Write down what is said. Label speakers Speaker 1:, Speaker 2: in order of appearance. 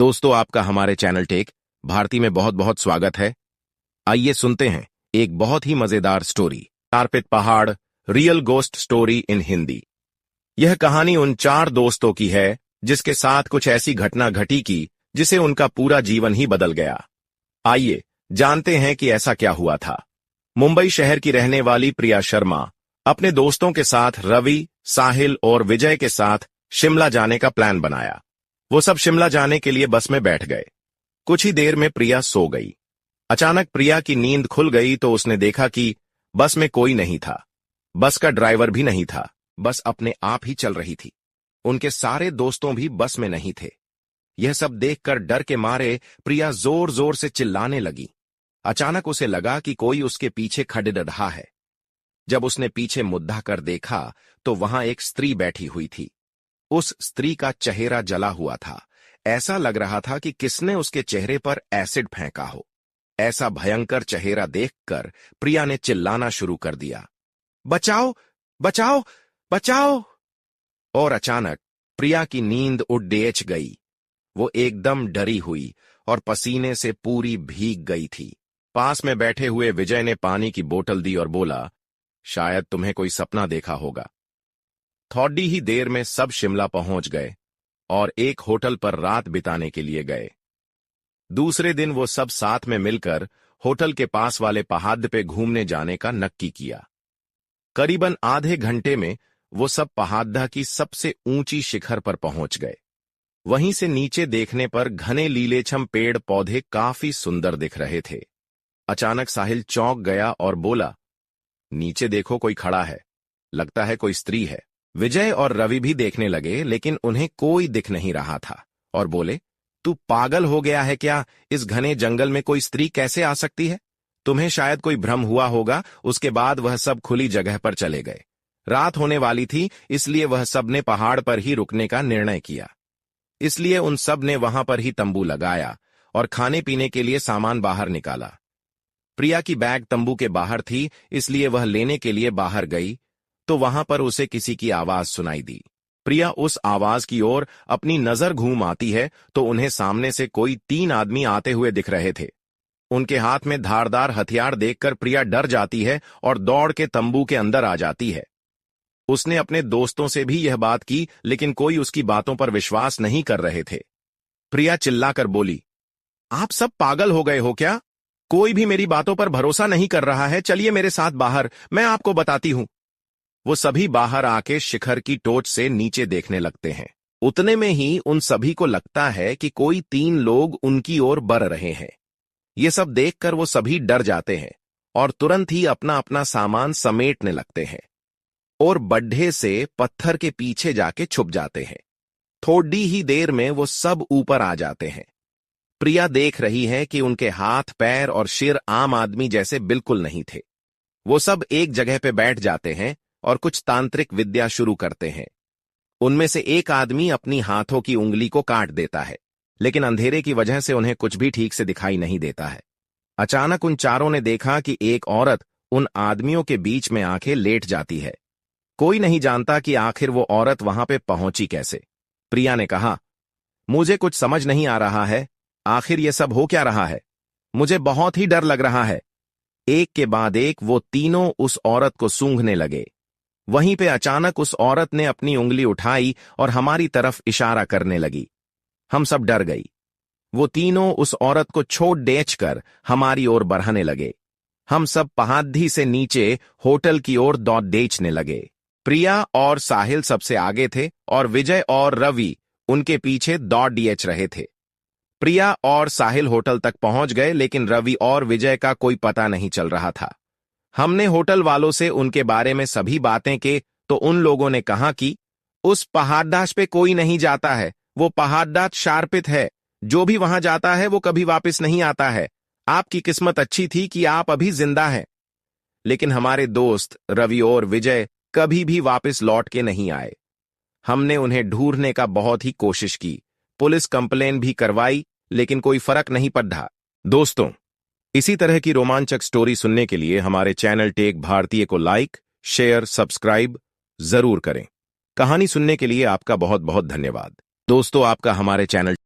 Speaker 1: दोस्तों, आपका हमारे चैनल टेक भारती में बहुत बहुत स्वागत है। आइए सुनते हैं एक बहुत ही मजेदार स्टोरी, अर्पित पहाड़, real ghost story in Hindi. यह कहानी उन 4 दोस्तों की है जिसके साथ कुछ ऐसी घटना घटी की जिसे उनका पूरा जीवन ही बदल गया। आइए जानते हैं कि ऐसा क्या हुआ था। मुंबई शहर की रहने वाली प्रिया शर्मा अपने दोस्तों के साथ रवि, साहिल और विजय के साथ शिमला जाने का प्लान बनाया। वो सब शिमला जाने के लिए बस में बैठ गए। कुछ ही देर में प्रिया सो गई। अचानक प्रिया की नींद खुल गई तो उसने देखा कि बस में कोई नहीं था। बस का ड्राइवर भी नहीं था। बस अपने आप ही चल रही थी। उनके सारे दोस्तों भी बस में नहीं थे। यह सब देखकर डर के मारे प्रिया जोर जोर से चिल्लाने लगी। अचानक उसे लगा कि कोई उसके पीछे खड़े रहा है। जब उसने पीछे मुद्दा कर देखा तो वहां एक स्त्री बैठी हुई थी। उस स्त्री का चेहरा जला हुआ था। ऐसा लग रहा था कि किसने उसके चेहरे पर एसिड फेंका हो। ऐसा भयंकर चेहरा देखकर प्रिया ने चिल्लाना शुरू कर दिया, बचाओ बचाओ बचाओ। और अचानक प्रिया की नींद उड़ गई। वो एकदम डरी हुई और पसीने से पूरी भीग गई थी। पास में बैठे हुए विजय ने पानी की बोतल दी और बोला, शायद तुम्हें कोई सपना देखा होगा। थोड़ी ही देर में सब शिमला पहुंच गए और एक होटल पर रात बिताने के लिए गए। दूसरे दिन वो सब साथ में मिलकर होटल के पास वाले पहाड़ पे घूमने जाने का नक्की किया। करीबन आधे घंटे में वो सब पहाड़ की सबसे ऊंची शिखर पर पहुंच गए। वहीं से नीचे देखने पर घने लीलेछम पेड़ पौधे काफी सुंदर दिख रहे थे। अचानक साहिल चौंक गया और बोला, नीचे देखो, कोई खड़ा है, लगता है कोई स्त्री है। विजय और रवि भी देखने लगे लेकिन उन्हें कोई दिख नहीं रहा था और बोले, तू पागल हो गया है क्या? इस घने जंगल में कोई स्त्री कैसे आ सकती है? तुम्हें शायद कोई भ्रम हुआ होगा। उसके बाद वह सब खुली जगह पर चले गए। रात होने वाली थी, इसलिए वह सब ने पहाड़ पर ही रुकने का निर्णय किया। इसलिए उन सब ने वहां पर ही तंबू लगाया और खाने पीने के लिए सामान बाहर निकाला। प्रिया की बैग तंबू के बाहर थी, इसलिए वह लेने के लिए बाहर गई तो वहां पर उसे किसी की आवाज सुनाई दी। प्रिया उस आवाज की ओर अपनी नजर घूम आती है तो उन्हें सामने से कोई 3 आदमी आते हुए दिख रहे थे। उनके हाथ में धारदार हथियार देखकर प्रिया डर जाती है और दौड़ के तंबू के अंदर आ जाती है। उसने अपने दोस्तों से भी यह बात की लेकिन कोई उसकी बातों पर विश्वास नहीं कर रहे थे। प्रिया चिल्लाकर बोली, आप सब पागल हो गए हो क्या? कोई भी मेरी बातों पर भरोसा नहीं कर रहा है। चलिए मेरे साथ बाहर, मैं आपको बताती हूं। वो सभी बाहर आके शिखर की टोच से नीचे देखने लगते हैं। उतने में ही उन सभी को लगता है कि कोई 3 लोग उनकी ओर बढ़ रहे हैं। ये सब देखकर वो सभी डर जाते हैं और तुरंत ही अपना अपना सामान समेटने लगते हैं और बड्ढे से पत्थर के पीछे जाके छुप जाते हैं। थोड़ी ही देर में वो सब ऊपर आ जाते हैं। प्रिया देख रही है कि उनके हाथ, पैर और सिर आम आदमी जैसे बिल्कुल नहीं थे। वो सब एक जगह पे बैठ जाते हैं और कुछ तांत्रिक विद्या शुरू करते हैं। उनमें से एक आदमी अपनी हाथों की उंगली को काट देता है, लेकिन अंधेरे की वजह से उन्हें कुछ भी ठीक से दिखाई नहीं देता है। अचानक उन चारों ने देखा कि एक औरत उन आदमियों के बीच में आके लेट जाती है। कोई नहीं जानता कि आखिर वो औरत वहां पे पहुंची कैसे। प्रिया ने कहा, मुझे कुछ समझ नहीं आ रहा है। आखिर ये सब हो क्या रहा है? मुझे बहुत ही डर लग रहा है। एक के बाद एक वो तीनों उस औरत को सूंघने लगे। वहीं पे अचानक उस औरत ने अपनी उंगली उठाई और हमारी तरफ इशारा करने लगी। हम सब डर गई। वो तीनों उस औरत को छोड़ डेंचकर हमारी ओर बढ़ने लगे। हम सब पहाड़ी से नीचे होटल की ओर दौड़ डेंचने लगे। प्रिया और साहिल सबसे आगे थे और विजय और रवि उनके पीछे दौड़ डेंच रहे थे। प्रिया और साहिल होटल तक पहुंच गए लेकिन रवि और विजय का कोई पता नहीं चल रहा था। हमने होटल वालों से उनके बारे में सभी बातें की तो उन लोगों ने कहा कि उस पहाड़दाश पे कोई नहीं जाता है। वो पहाड़दाश शार्पित है। जो भी वहां जाता है वो कभी वापस नहीं आता है। आपकी किस्मत अच्छी थी कि आप अभी जिंदा हैं। लेकिन हमारे दोस्त रवि और विजय कभी भी वापस लौट के नहीं आए। हमने उन्हें ढूंढने का बहुत ही कोशिश की, पुलिस कंप्लेन भी करवाई, लेकिन कोई फर्क नहीं पड़ा। दोस्तों, इसी तरह की रोमांचक स्टोरी सुनने के लिए हमारे चैनल टेक भारतीय को लाइक, शेयर, सब्सक्राइब जरूर करें। कहानी सुनने के लिए आपका बहुत बहुत धन्यवाद। दोस्तों, आपका हमारे चैनल